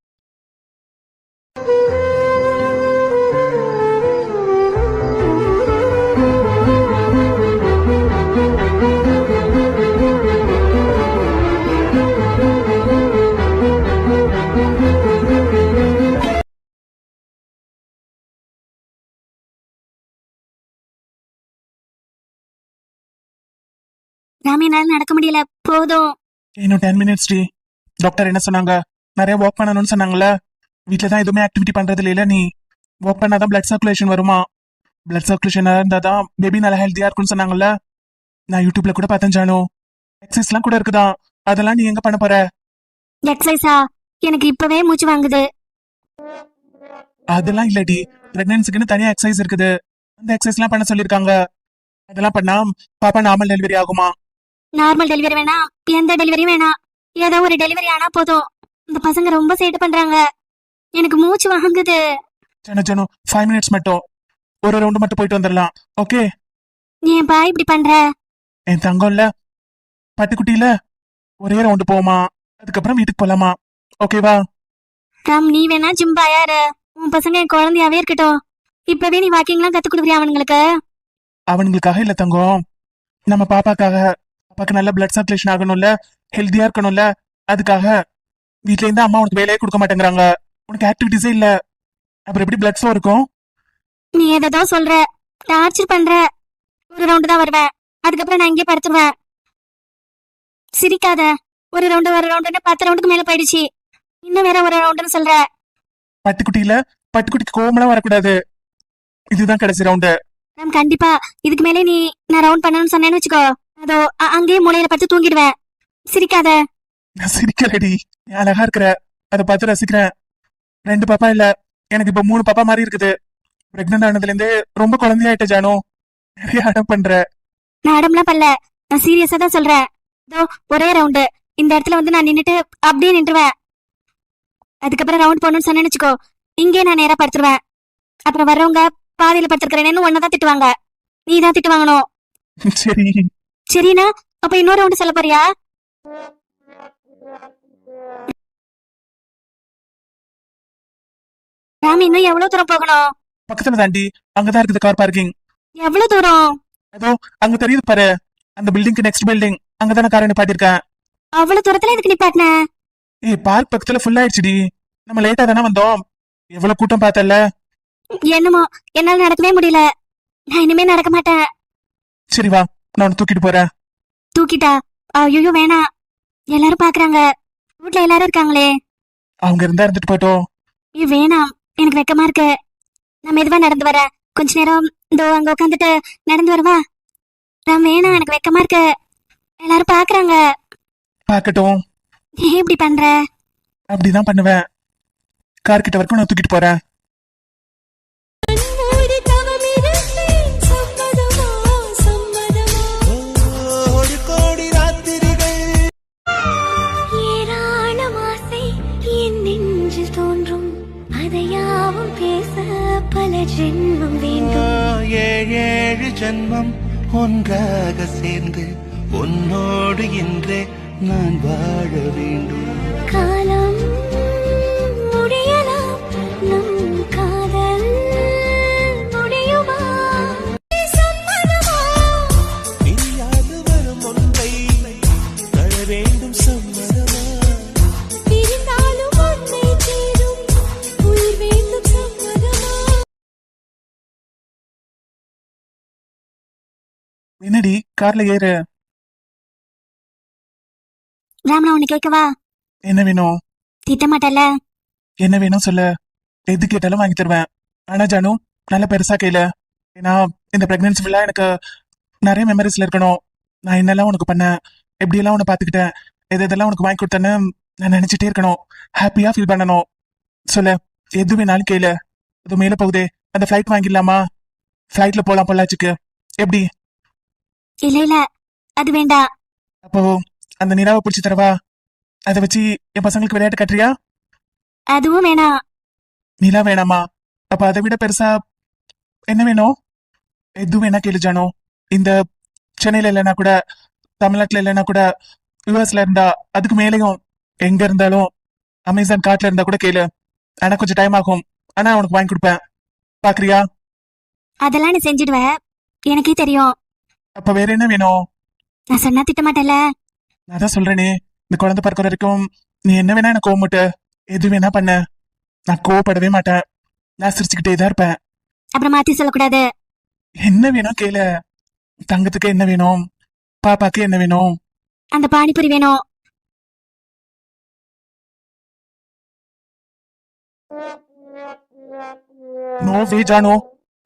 ராமி, என்னால நடக்க முடியல, போதும். இன்னும் 10 minutes டி. டாக்டர் என்ன சொன்னாங்க? நிறைய வாக் பண்ணணும்னு சொன்னாங்கல்ல. வீட்டுல தான் எதுவுமே ஆக்டிவிட்டி பண்றது இல்ல. நீ வாக் பண்ணாதான் பிளட் சர்க்குலேஷன் வருமா. பிளட் சர்க்குலேஷனா இருந்தாதான் பேபி நல்லா ஹெல்த்தியா இருக்கும்னு சொன்னாங்கல்ல. நான் யூடியூப்ல கூட பார்த்தேன் ஜானு. எக்ஸசைஸ்லாம் கூட இருக்குதான். அதெல்லாம் நீ எங்க பண்ண போற? எக்ஸசைஸா? எனக்கு இப்பவே மூச்சு வாங்குது. அதெல்லாம் இல்லடி, பிரெக்னன்சிக்குன்னு தனியா எக்ஸசைஸ் இருக்குது. அந்த எக்ஸசைஸ்லாம் பண்ண சொல்லிருக்காங்க. அதெல்லாம் பண்ணா பாப்பா நார்மல் டெலிவரி ஆகுமா? நார்மல் டெலிவரி வேணாம், எந்த டெலிவரியும் வேணாம். ஏதோ ஒரு டெலிவரி ஆனா போதும். இந்த பசங்க ரொம்ப சேட்டு பண்றாங்க. எனக்கு மூச்சு வாங்குது. ஜானு ஜானு 5 மினிட்ஸ் மட்டும், ஒரு ரவுண்டு மட்டும் போயிட்டு வந்துடலாம். ஓகே? நீ ஏன்பா இப்படி பண்ற? என் தங்கம்ல, பட்டுக்குட்டியில ஒரே ரவுண்டு போமா, அதுக்கப்புறம் வீட்டுக்கு போலாமா? ஓகேவா? ராம், நீ வேணா ஜிம் பாயாரு. உன் பசங்க என் குழந்தையாவே இருக்கட்டும். இப்பவே நீ வாக்கிங்லாம் கத்து கொடுக்குறியா அவனுங்களுக்கு? அவனுங்களுக்காக இல்ல தங்கம், நம்ம பாப்பாக்காக. பாப்பாக்கு நல்ல பிளட் சர்க்குலேஷன் ஆகணும்ல, ஹெல்த்தியா இருக்கணும்ல, அதுக்காக. வீட்ல இருந்து அம்மா உனக்கு வேலையே கொடுக்க மாட்டேங்கிறாங்க. உனக்கு ஆக்டிவிட்டிஸே இல்ல, அப்புறம் எப்படி பிளட் ஃப்ளோ இருக்கும்? நீ எதோ சொல்ற, டார்ச்சர் பண்ற. ஒரு ரவுண்டு தான் வருவேன், அதுக்கப்புறம் நான் இங்கே படுத்துருவேன். சிரிக்காத. ஒரு ரவுண்டுன்னு 10 ரவுண்டுக்கு மேல போயிடுச்சு. இன்னும் வேற ஒரு ரவுண்டுன்னு சொல்ற. பட்டுக்குட்டிக்கு கோவமெல்லாம் வரக்கூடாது. இதுதான் கடைசி ரவுண்டு. ராம், கண்டிப்பா இதுக்கு மேலே நான் ரவுண்ட் பண்ணணும்னு சொன்னேன்னு வச்சுக்கோ, அதோ அங்கேயே மூலையில படுத்து தூங்கிடுவேன். சிரிக்காத. நான் சிரிக்கலடி, நீ அழகா இருக்கிற, அதை பார்த்து ரசிக்கிறேன். 2 பாப்பா இல்ல, எனக்கு இப்ப 3 பாப்பா மாதிரி இருக்குது. பிரெக்னன்ட் ஆனதுல இருந்தே ரொம்ப குழந்தையாயிட்ட ஜானு. நிறைய அடம் பண்ற. நான் அடம்லாம் பண்ணல, நான் சீரியஸா தான் சொல்றேன். இதோ ஒரே ரவுண்டு, இந்த இடத்துல வந்து நான் நின்னுட்டு அப்படியே நின்றுவேன். அதுக்கப்புறம் ரவுண்ட் போகணும்னு சொன்னேன்னு வச்சுக்கோ, இங்கே நான் நேரா படுத்துருவேன். அப்புறம் வர்றவங்க பாதையில படுத்துருக்கிறேன்னு ஒன்னதான் திட்டுவாங்க. நீ தான் திட்டு வாங்கணும். சரி. சரினா அப்ப இன்னொரு ரவுண்டு சொல்ல போறியா? ராம், இன்னும் எவ்வளவு தூரம் போகணும்? பக்கத்துல தாண்டி, அங்கதான் இருக்குது கார் பார்க்கிங். எவ்வளவு தூரம்? அதோ அங்க தெரியுது பாரு, அந்த பில்டிங்க்கு நெக்ஸ்ட் பில்டிங். அங்கதான காரை நிப்பாட்டிருக்கேன். அவ்வளவு தூரத்துல எதுக்கு நிப்பாட்டின? பார்க் பக்கத்துல ஃபுல் ஆயிடுச்சுடி. நம்ம லேட்டா தானே வந்தோம். எவ்வளவு கூட்டம் பார்த்தல. என்னமோ, என்னால நடக்கவே முடியல. நான் இனிமே நடக்க மாட்டேன். சரி வா, நான் உன்னை தூக்கிட்டு போறேன். தூக்கிட்டா? ஐயோ வேணாம், எல்லாரும் பாக்குறாங்க. வீட்ல எல்லாரும் இருக்காங்களே. அவங்க இருந்தா இருந்துட்டு போயிட்டோம். வேணாம், எனக்கு வெக்கமா இருக்கு. நான் மெதுவா நடந்து வரேன். கொஞ்ச நேரம் இதோ அங்க உட்காந்துட்டு நடந்து வருவா. நான் வேணாம், எனக்கு வெக்கமா இருக்கு. எல்லாரும் பாக்குறாங்க. பாக்கட்டும். ஏன் இப்படி பண்ற? அப்படிதான் பண்ணுவேன். கார் கிட்ட வரைக்கும் நான் தூக்கிட்டு போறேன். ஒரு கோடி ராத்திரிகள். ஏராளம் ஆசை என் நெஞ்சில் தோன்றும், அதையாவும் பேச பல ஜென்மம் வேண்டும். 7 ஜென்மம் ஒன்றாக சேர்ந்து உன்னோடு இன்றே நான் வாழ வேண்டும். காலம் முடியலாம், நம் காதல் முடியுமா? சம்மதமா? பிரியாது வரும் ஒன்றை தர வேண்டும் சம்மதமா? பிரிந்தாலும் ஒன்றை சேரும் உயிர் வேண்டும் சம்மதமா? என்னடி, கார்ல ஏறு. ராம், நான் உன்னை கேட்கவா? என்ன வேணும்? திட்ட மாட்டல? என்ன வேணும் சொல்லு, எது கேட்டாலும் வாங்கி தருவேன். ஆனா ஜானு, நல்ல பெருசா கையில. ஏன்னா இந்த பிரெக்னன்சி ஃபுல்லா எனக்கு நிறைய மெமரிஸ்ல இருக்கணும். நான் என்னெல்லாம் உனக்கு பண்ணேன், எப்படியெல்லாம் உன்னை பாத்துக்கிட்டேன், எதெல்லாம் உனக்கு வாங்கி கொடுத்தேன்னு நான் நினைச்சிட்டே இருக்கணும். ஹாப்பியா ஃபீல் பண்ணணும். சொல்லு, எது வேணாலும் கேளு. அது மேல போகுதே, அந்த ஃபிளைட் வாங்கிடலாமா? ஃபிளைட்ல போலாம் பொள்ளாச்சிக்கு, எப்படி? இல்ல இல்ல, அது வேண்டாம். அப்போ அந்த நிலாவை பிடிச்சி தரவா? அதை வச்சு என் பசங்களுக்கு விளையாட்டு கட்டுறியா? அதுவும் வேணாம். நிலா வேணாமா? அப்ப அதை விட பெருசா என்ன வேணும்? எது வேணா கேளு ஜானு. இந்த சென்னையில இல்லைன்னா கூட, தமிழ்நாட்டுல இல்லைன்னா கூட, யூஎஸ்ல இருந்தா, அதுக்கு மேலேயும் எங்க இருந்தாலும், அமேசான் காட்டுல இருந்தா கூட கேளு. ஆனா கொஞ்சம் டைம் ஆகும், ஆனா உனக்கு வாங்கி கொடுப்பேன். பாக்குறியா? அதெல்லாம் நீ செஞ்சிடுவ, எனக்கே தெரியும். அப்ப வேற என்ன வேணும்? நான் சொன்னா திட்ட மாட்டேன்ல? நான் தான் சொல்றேனே, இந்த குழந்தை பிறக்கிற வரைக்கும் நீ என்ன வேணா எனக்கு கோவப்பட்டு எது வேணா பண்ண, நான் கோவப்படவே மாட்டேன். நான் சிரிச்சுக்கிட்டே தான் இருப்பேன். அப்புறம் மாத்தி சொல்லக்கூடாது. என்ன வேணும் கேளு. தங்கத்துக்கு என்ன வேணும்? பாப்பாக்கு என்ன வேணும்? அந்த பானிபூரி வேணும். நோ வே ஜானு,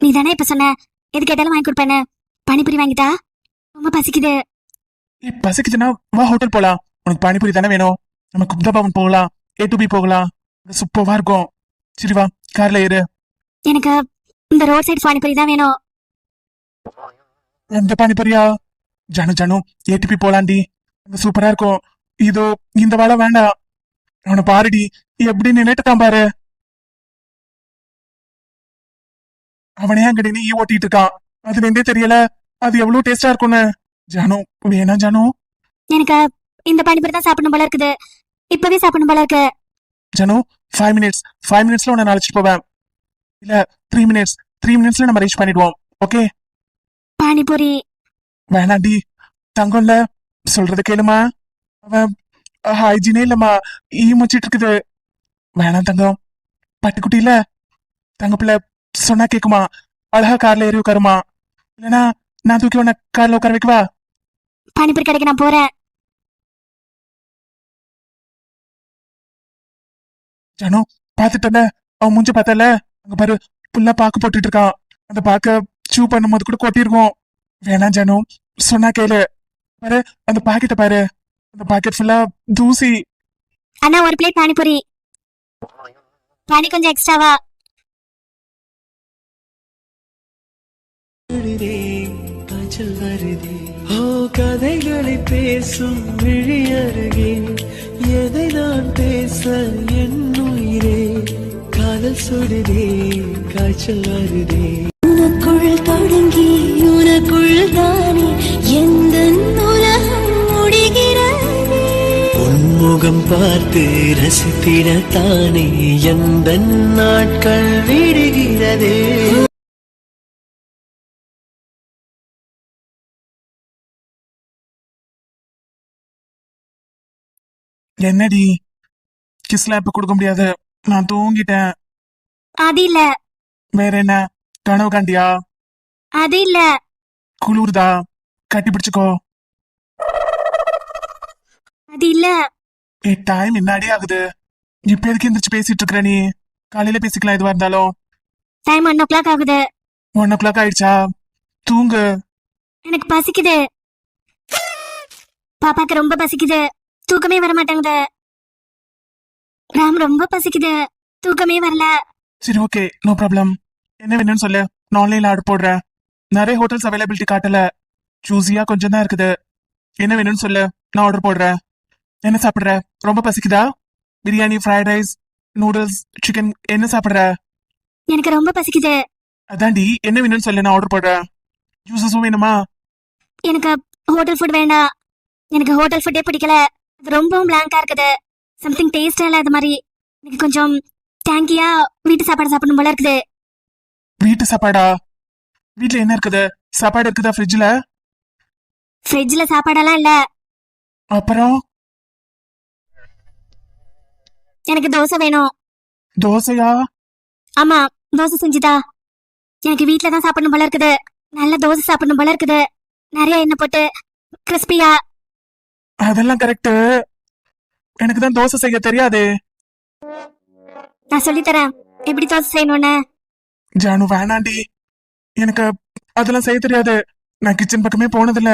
நீ தானே இப்ப சொன்ன எது கேட்டாலும் வாங்கி கொடுப்பேன்னு. பானிபூரி வாங்கிட்டா, ரொம்ப பசிக்குது. பசிக்குதுன்னா வா ஹோட்டல் போலாம். உனக்கு பானிபூரி தானே வேணும்? நம்ம குப்தா பவன் போகலாம், A to B போகலாம். சூப்பரா இருக்கும். சரி வா, கார்ல ஏறு. எனக்கு இந்த ரோட் சைடு பானிபூரி தான் வேணும். எந்த பானிபூரியா? ஜானு ATP போலாண்டி, அங்க சூப்பரா இருக்கும். இதோ இந்த வேலை வேண்டாம். அவனை பாருடி எப்படி நின்னுட்டுதான் பாரு. அவனே அங்கடி நீ ஓட்டிட்டு இருக்கான். அது நின்றே தெரியல அது எவ்வளவு டேஸ்டா இருக்கும்னு. ஜானு வேணா ஜானு. எனக்கு இந்த பானிபூரி தான் சாப்பிடணும் போல இருக்குது. இப்பவே சாப்பிடணும் போல இருக்கு. ஜானு 5 மினிட்ஸ்ல உன்னை அழைச்சிட்டு போவேன். இல்ல 3 மினிட்ஸ்ல நம்ம ரீச் பண்ணிடுவோம். ஓகே? பானிபூரி வேணாண்டி தங்கம்ல, சொல்றது கேளுமா. அவன் ஹைஜீனே இல்லம்மா, முச்சிட்டு இருக்குது. வேணாம் தங்கம், பட்டுக்குட்டி இல்ல தங்க பிள்ளை, சொன்னா கேக்குமா? அழகா கார்ல ஏறி உட்காருமா. இல்லனா நான் தூக்கி உன்னை கார்ல உட்கார வைக்கவா? பானிபூரி கடைக்கு நான் போறேன். ஜானு பாத்துட்டல, அவன் மூஞ்ச பார்த்தல, அங்க பாரு புல்லா பாக்கு போட்டுட்டு இருக்கான். அந்த பாக்க சூ பண்ணும்போது கூட கொட்டிருக்கோம். வேணாம் ஜானு, சொன்னா கேளு. பாரு அந்த பாக்கெட்டை பாரு, அந்த பாக்கெட் ஃபுல்லா தூசி. அண்ணா ஒரு பிளேட் பானிபூரி. பானி கொஞ்சம் எக்ஸ்ட்ராவா. காய்ச்சல் வருதே, ஓ கதைகளை பேசும் விழி அருகே, எதை நான் பேச என் உயிரே, காதல் சுடுதே, காய்ச்சல் வருதே. உனக்குள் தொடங்கி உனக்குள் தானே எந்த உலகம் முடிகிறதே. உன்முகம் பார்த்து ரசித்திடத்தானே எந்த நாட்கள் விடுகிறதே. என்னடி கிஸ்ல இப்ப கொடுக்க முடியாது, நான் தூங்கிட்டேன். அது இல்ல, வேற என்ன, கனவு காண்டியா? அது இல்ல. குளிர்தா? கட்டி பிடிச்சுக்கோ. அது இல்ல. டைம் என்னாடி ஆகுது? இப்ப எதுக்கு எந்திரிச்சு பேசிட்டு இருக்கிற நீ? காலையில பேசிக்கலாம் எதுவா இருந்தாலும். டைம் 1 o'clock ஆகுது. 1 o'clock ஆயிடுச்சா? தூங்கு. எனக்கு பசிக்குது. பாப்பாக்கு ரொம்ப பசிக்குது, தூக்கமே வர மாட்டேங்குது. ராம் ரொம்ப பசிக்குது, தூக்கமே வரல. சரி ஓகே, நோ ப்ராப்ளம். என்ன வேணும்னு சொல்லு, நான் ஆன்லைன்ல ஆர்டர் போடுறேன். நிறைய ஹோட்டல்ஸ் அவைலபிலிட்டி காட்டல, சூஸியா கொஞ்சம் தான் இருக்குது. என்ன வேணும்னு சொல்லு, நான் ஆர்டர் போடுறேன். என்ன சாப்பிடுற? ரொம்ப பசிக்குதா? Biryani, fried rice, noodles, chicken, என்ன சாப்பிடுற? எனக்கு ரொம்ப பசிக்குது. அதாண்டி என்ன வேணும்னு சொல்லு, நான் ஆர்டர் போடுறேன். ஜூஸஸும் வேணுமா? எனக்கு ஹோட்டல் ஃபுட் வேண்டாம். எனக்கு ஹோட்டல் ஃபுட்டே பிடிக்கல. அது ரொம்பவும் பிளாங்கா இருக்குது. சம்திங் டேஸ்டா இல்லாத மாதிரி. எனக்கு கொஞ்சம் டேங்கியா வீட்டு சாப்பாடு சாப்பிடணும் போல இருக்குது. வீட்டு சாப்பாடா? வீட்ல என்ன இருக்குது? சாப்பாடு இருக்குதா ஃப்ரிட்ஜ்ல? ஃப்ரிட்ஜ்ல சாப்பாடெல்லாம் இல்ல. அப்புறம் எனக்கு தோசை வேணும். தோசையா? ஆமா, தோசை செஞ்சுதா. எனக்கு வீட்ல தான் சாப்பிடணும் போல இருக்குது. நல்ல தோசை சாப்பிடணும் போல இருக்குது. நிறைய எண்ணெய் போட்டு கிறிஸ்பியா. அதெல்லாம் கரெக்ட். எனக்கு தான் தோசை செய்ய தெரியாது. நான் சொல்லித்தரேன் எப்படி தோசை செய்யணும்னு. ஜானு வேணாண்டி, எனக்கு அதெல்லாம் செய்ய தெரியாது. நான் கிச்சன் பக்கமே போனதில்ல.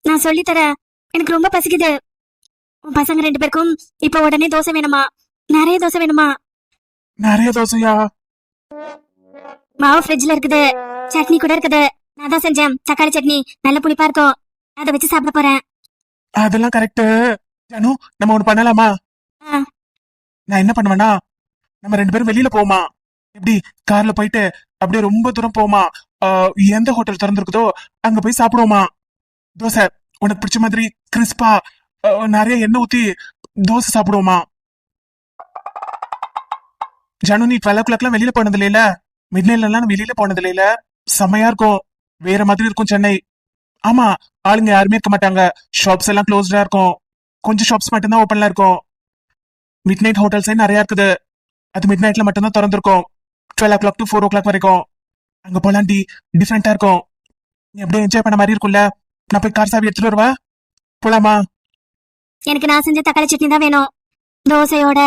நான் சொல்லித்தரேன். எனக்கு ரொம்ப பசிக்குது. உன் பசங்க 2 பேருக்கும் இப்ப உடனே தோசை வேணுமா? நிறைய தோசை வேணுமா? நிறைய தோசையா? மாவு ஃப்ரிட்ஜ்ல இருக்குது, சட்னி கூட இருக்குது. நான் தான் செஞ்சேன், தக்காளி சட்னி, நல்ல புளிப்பா இருக்கும். அதை வச்சு சாப்பிட போறேன். அதெல்லாம் கரெக்ட். ஜானு நம்ம ஒண்ணு பண்ணலாமா? ஆ. நான் என்ன பண்ணுவேன்னா, நம்ம 2 பேரும் வெளியில போமா. எப்படி கார்ல போயிட்டு அப்படியே ரொம்ப தூரம் போமா. எந்த ஹோட்டல் திறந்துருக்குதோ அங்க போய் சாப்பிடுவோமா. தோசை உனக்கு பிடிச்ச மாதிரி கிறிஸ்பா, நிறைய எண்ணெய் ஊத்தி தோசை சாப்பிடுவோமா. ஜானு நீ 12 o'clockலாம் வெளியில போனது இல்லையில, மிட் நைட்லாம் வெளியில போனது இல்லையில. செம்மையா இருக்கும், வேற மாதிரி இருக்கும் சென்னை. ஆமா, ஆளுங்க யாருமே இருக்க மாட்டாங்க. ஷாப்ஸ் எல்லாம் க்ளோஸ்டா இருக்கும். கொஞ்சம் ஷாப்ஸ் மட்டும்தான் ஓப்பன்ல இருக்கும். மிட் நைட் ஹோட்டல்ஸே நிறைய இருக்குது. அது மிட் நைட்ல மட்டும்தான் திறந்திருக்கும். 12 o'clock to 4 o'clock வரைக்கும். அங்க போலாண்டி, டிஃப்ரெண்டா இருக்கும். நீ அப்படியே என்ஜாய் பண்ண மாதிரி இருக்கும்ல. நான் போய் கார் சாவி எடுத்துட்டு வருவா, போலாமா? எனக்கு நான் செஞ்ச தக்காளி சட்னி தான் வேணும் தோசையோட.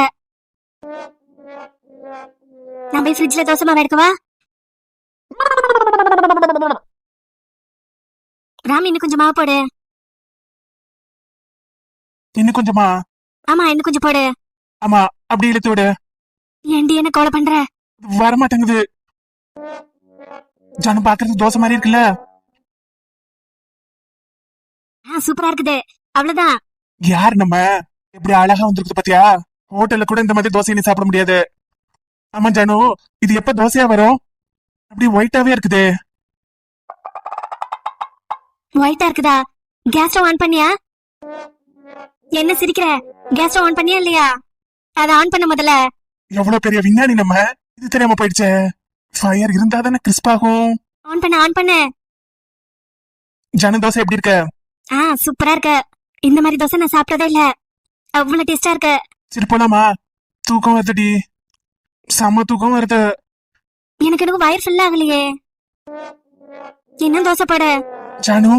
நான் போய் ஃப்ரிட்ஜ்ல தோசை மாவு எடுக்கவா? ராம் இன்னும் கொஞ்சம் மாவு போடு. இன்னும் கொஞ்சமா? ஆமா இன்னும் கொஞ்சம் போடு. ஆமா, அப்படி இழுத்து விடு. ஏண்டி என்ன கோல பண்ற? வரமாட்டேங்குது. ஜானு பாக்குறது தோசை மாதிரி இருக்குல்ல? சூப்பரா இருக்குது. அவ்வளவுதான். யார் நம்ம எப்படி அழகா வந்திருக்கு பாத்தியா? ஹோட்டல்ல கூட இந்த மாதிரி தோசை நீ சாப்பிட முடியாது. ஆமா ஜானு, இது எப்ப தோசையா வரும்? அப்படி ஒயிட்டாவே இருக்குது. ஒயிட்டா இருக்குதா? கேஸ் ஸ்டவ் ஆன் பண்ணியா? என்ன சிரிக்கிற? கேஸ் ஸ்டவ் ஆன் பண்ணியா இல்லையா? அத ஆன் பண்ண முதல்ல. எவ்வளவு பெரிய விஞ்ஞானி நம்ம, இது தெரியாம போயிடுச்சே. ஃபயர் இருந்தா தானே கிறிஸ்ப் ஆகும். ஆன் பண்ண ஆன் பண்ண. ஜானு தோசை எப்படி இருக்கு? சூப்பரா இருக்கு. இந்த மாதிரி தோசை நான் சாப்பிட்டதே இல்ல. அவ்வளவு டேஸ்டா இருக்கு. சரி போலாமா? தூக்கம் வருதுடி, செம்ம தூக்கம் வருது. எனக்கு எனக்கு வயிறு ஃபுல் ஆகலையே. இன்னும் தோசை போடு. ஜானு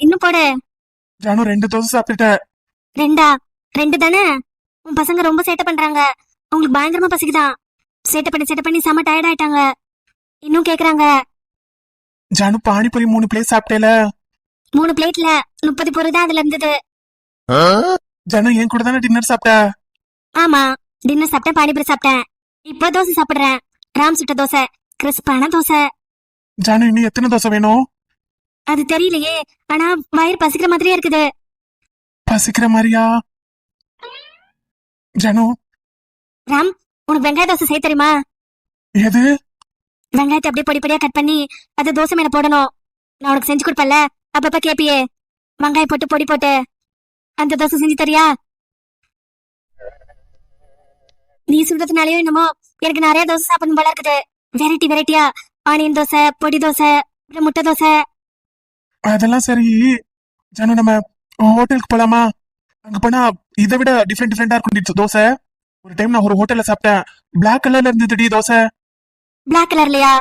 இன்னும் போடு. ஜானு 2 தோசை சாப்பிட்டுட்டேன். 2? 2 தானே? உன் பசங்க ரொம்ப சேட்டை பண்றாங்க. உங்களுக்கு பயங்கரமா பசிக்குதான். சேட்டை பண்ணி செம டயர்ட் ஆயிட்டாங்க. இன்னும் கேக்குறாங்க. ஜானு பானிபூரி 3 பிளேட் சாப்பிட்டேல? 3 பிளேட்ல 30 பொருள் தான் அதுல இருந்தது. ஜானு என் கூட தானே டின்னர் சாப்பிட்ட? ஆமா, டின்னர் சாப்பிட்டேன், பானிபூரி சாப்பிட்டேன். இப்ப தோசை சாப்பிடுறேன். ராம் சுட்ட தோசை, கிறிஸ்பான தோசை. ஜானு இன்னும் எத்தனை தோசை வேணும்? அது தெரியலையே, ஆனா வயிறு பசிக்கிற மாதிரியே இருக்குது. பசிக்கிற மாதிரியா? ஜானு ராம், உனக்கு வெங்காய தோசை செய்ய தெரியுமா? எது? வெங்காயத்தை அப்படியே பொடி பொடியா கட் பண்ணி அதை தோசை மேல போடணும். நான் உனக்கு செஞ்சு கொடுப்பேன்ல, அப்பப்ப கேப்பியே. வெங்காயம் போட்டு பொடி போட்டு அந்த தோசை செஞ்சு தரியா? நீ சொல்றதுனாலயோ என்னமோ எனக்கு நிறைய தோசை சாப்பிடணும் போல இருக்குது. வெரைட்டியா ஆனியன் தோசை, பொடி தோசை, அப்புறம் முட்டை தோசை. அதெல்லாம் சரி ஜானு, நம்ம ஹோட்டலுக்கு போலாமா? அங்க போனா இதை விட டிஃப்ரெண்டா இருக்கும் தோசை. ஒரு டைம் நான் ஒரு ஹோட்டல்ல சாப்பிட்டேன், பிளாக் கலர்ல இருந்ததுடி தோசை. பிளாக் கலர்லயா?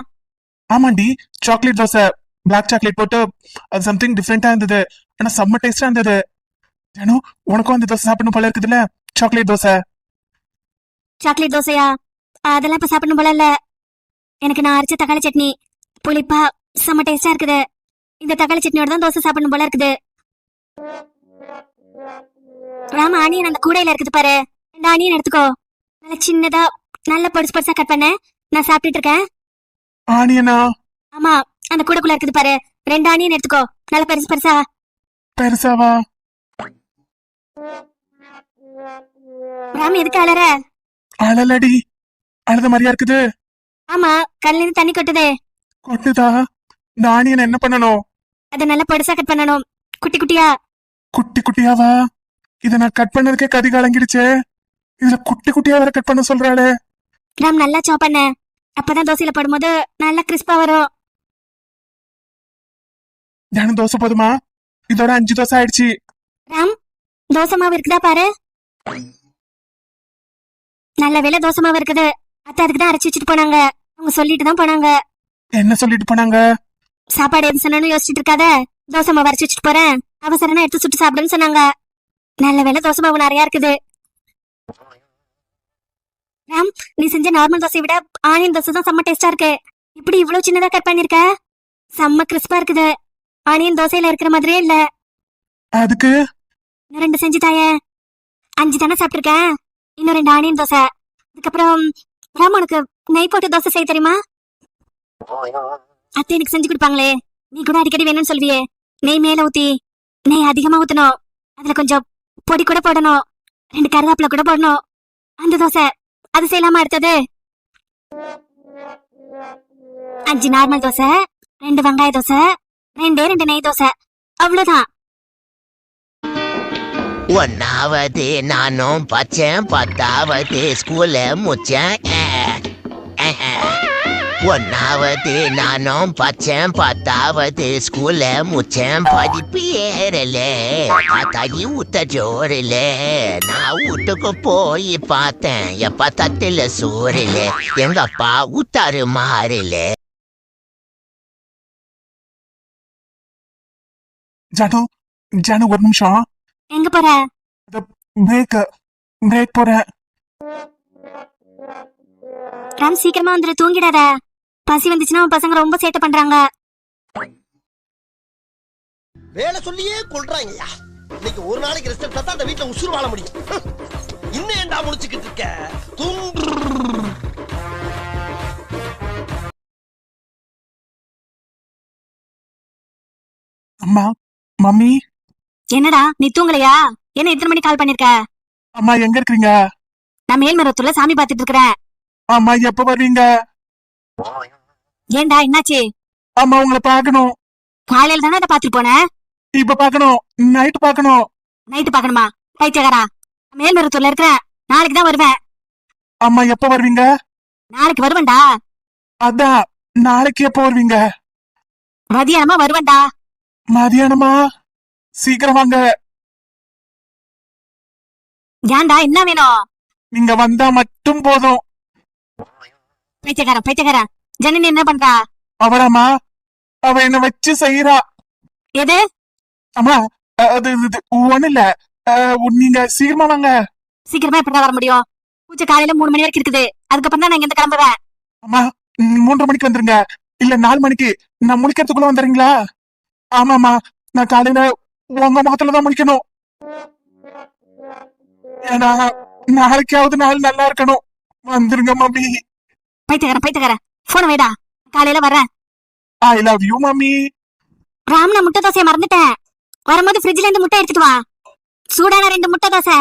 ஆமாண்டி, சாக்லேட் தோசை, பிளாக் சாக்லேட் போட்டு அது சம்திங் டிஃப்ரெண்டா இருந்தது. ஆனா செம்ம டேஸ்டா இருந்தது. ஜானு உனக்கும் அந்த தோசை சாப்பிடணும் போல இருக்குதுல்ல, சாக்லேட் தோசை. சாக்லேட் தோசையா? அதெல்லாம் இப்ப சாப்பிடணும் போல இல்ல. எனக்கு நான் அரைச்ச தக்காளி சட்னி புளிப்பா செம்ம டேஸ்டா இருக்குது. இந்த தக்காளி சட்னியோட தான் தோசை சாப்பிடணும் போல இருக்குது. ராம, ஆனியன் அந்த கூடையில இருக்குது பாரு. 2 ஆனியன் எடுத்துக்கோ. நல்ல சின்னதா நல்ல பொடிசா கட் பண்ண. நான் சாப்பிட்டுட்டு இருக்கேன். ஆனியனா? ஆமா, அந்த கூடைக்குள்ள இருக்குது பாரு. 2 ஆனியன் எடுத்துக்கோ, நல்ல பெருசா. பெருசாவா? ராம, எதுக்கு அலற? அழலடி, அழுத மாதிரியா இருக்குது. ஆமா, கண்ணுல இருந்து தண்ணி கொட்டுதே. கொட்டுதா? இந்த ஆனியன் என்ன பண்ணணும்? அதை நல்லா பொடிசா கட் பண்ணணும், குட்டி குட்டியா. குட்டி குட்டியாவா? இத நான் கட் பண்ணதுக்கே கதி கலங்கிடுச்சே. இதுல குட்டி குட்டியா வேற கட் பண்ண சொல்றாளே. ராம், நல்லா சாப் பண்ண. அப்பதான் தோசையில போடும்போது நல்லா கிறிஸ்பா வரும். தினம் தோசை போதுமா? இதோட 5 தோசை ஆயிடுச்சு. ராம், தோசை மாவு இருக்குதா பாரு. நல்ல வேளை தோசை மாவு இருக்குது. அத்தை அதுக்கு தான் அரைச்சு வச்சுட்டு போனாங்க. அவங்க சொல்லிட்டு தான் போனாங்க. என்ன சொல்லிட்டு போனாங்க? சாப்பாடு எது சொன்னு யோசிச்சுட்டு இருக்காத, தோசை மாவு அரைச்சு வச்சுட்டு போறேன், அவசரமா எடுத்து சுட்டு சாப்பிடுன்னு சொன்னாங்க. நல்ல வேளை தோசை மாவு நிறைய இருக்குது. ராம், நீ செஞ்ச நார்மல் தோசையை விட ஆனியன் தோசை தான் செம்ம டேஸ்டா இருக்கு. இப்படி இவ்வளவு சின்னதா கட் பண்ணிருக்க, செம்ம கிறிஸ்பா இருக்குது. ஆனியன் தோசையில இருக்கிற மாதிரியே இல்ல. அதுக்கு இன்னும் 2 செஞ்சு தாயே. 5 தானே சாப்பிட்டுருக்கேன், இன்னும் 2 ஆனியன் தோசை. அதுக்கப்புறம் ராம், உனக்கு நெய் போட்டு தோசை செய்ய தெரியுமா? அத்தை எனக்கு செஞ்சு கொடுப்பாங்களே, நீ கூட அடிக்கடி வேணும்னு சொல்வியே. நெய் மேல ஊத்தி, நெய் அதிகமா ஊத்தணும், அதுல கொஞ்சம் பொடி கூட போடணும், 2 கருவேப்பிலை கூட போடணும். அந்த தோசை அது செய்யலாமா? அடுத்தது 5 நார்மல் தோசை, 2 வெங்காய தோசை, 2 நெய் தோசை, அவ்வளவுதான். 1வது நானும் பச்சேன், 10வது ஸ்கூல்ல முச்சேன். 1வது நானும் பச்சேன், 10வது ஸ்கூல்ல முச்சேன். படிப்பு ஏறல, தாத்தாயி ஊத்த ஜோரில. நான் வீட்டுக்கு போய் பார்த்தேன், எப்ப தட்டுல சோறில, எங்க அப்பா ஊத்தாரு மாறில. ஜானு, ஜானு ஒரு நிமிஷம். எங்க போற? பிரேக் போறேன். ராம், சீக்கிரமா வந்துரு, தூங்கிடாத. பசி வந்துச்சுன்னா உன் பசங்க ரொம்ப சேட்டை பண்றாங்க. வேலை சொல்லியே கொள்றாங்கய்யா. இன்னைக்கு ஒரு நாளைக்கு ரெஸ்ட் எடுத்தா தான் அந்த வீட்டுல உசுறு வாழ முடியும். இன்னும் ஏன்டா முடிச்சுக்கிட்டு இருக்க? அம்மா, மம்மி, என்னடா நீ தூங்கலையா? என்ன எத்தனை மணி கால் பண்ணிருக்க? அம்மா எங்க இருக்கீங்க? நான் மேல்மருவத்தூர்ல சாமி பாத்துட்டு இருக்கிறேன். அம்மா எப்ப வருவீங்க? ஏன்டா என்னாச்சு? அம்மா உங்களை பாக்கணும். காலையில தானே அதை பாத்துட்டு போனேன். இப்ப பாக்கணும், நைட்டு பாக்கணும். நைட்டு பாக்கணுமா? பைத்தியக்காரா, மேல்மருவத்தூர்ல இருக்கிறேன். நாளைக்கு தான் வருவேன். அம்மா எப்ப வருவீங்க? நாளைக்கு வருவேன்டா. அதான் நாளைக்கு எப்ப வருவீங்க? மதியானமா வருவேன்டா. மதியானமா? சீக்கிரம் வாங்க. ஏன்டா என்ன வேணும்? நீங்க வந்தா மட்டும் போதும். பைத்தியக்காரன் பைத்தியக்காரன். ஜனனி என்ன பண்றா? அவராமா, அவ என்ன வச்சு செய்யறா. எது? அம்மா, அது ஒண்ணு இல்ல. நீங்க சீக்கிரமா வாங்க. சீக்கிரமா எப்படிதான் வர முடியும்? பூஜை காலையில 3 மணி வரைக்கும் இருக்குது. அதுக்கப்புறம் தான் நான் இங்க கிளம்புவேன். அம்மா, 3:30 மணிக்கு வந்துருங்க. இல்ல 4 மணிக்கு. நான் முழிக்கிறதுக்குள்ள வந்துடுறீங்களா? ஆமாமா, நான் காலையில உங்க முகத்துலதான் முழிக்கணும். ஏன்னா நாளைக்காவது நாள் நல்லா இருக்கணும். வந்துருங்க மம்மி. பைத்தியக்காரன் பைத்தியக்காரன். போன வைடா, காலையில வர்றேன். I love you mummy. Ram, நான் முட்டை தோசையை மறந்துட்டேன். வரும்போது ஃப்ரிட்ஜ்ல இருந்து முட்டை எடுத்துட்டு வா. சூடான 2 முட்டை தோசை.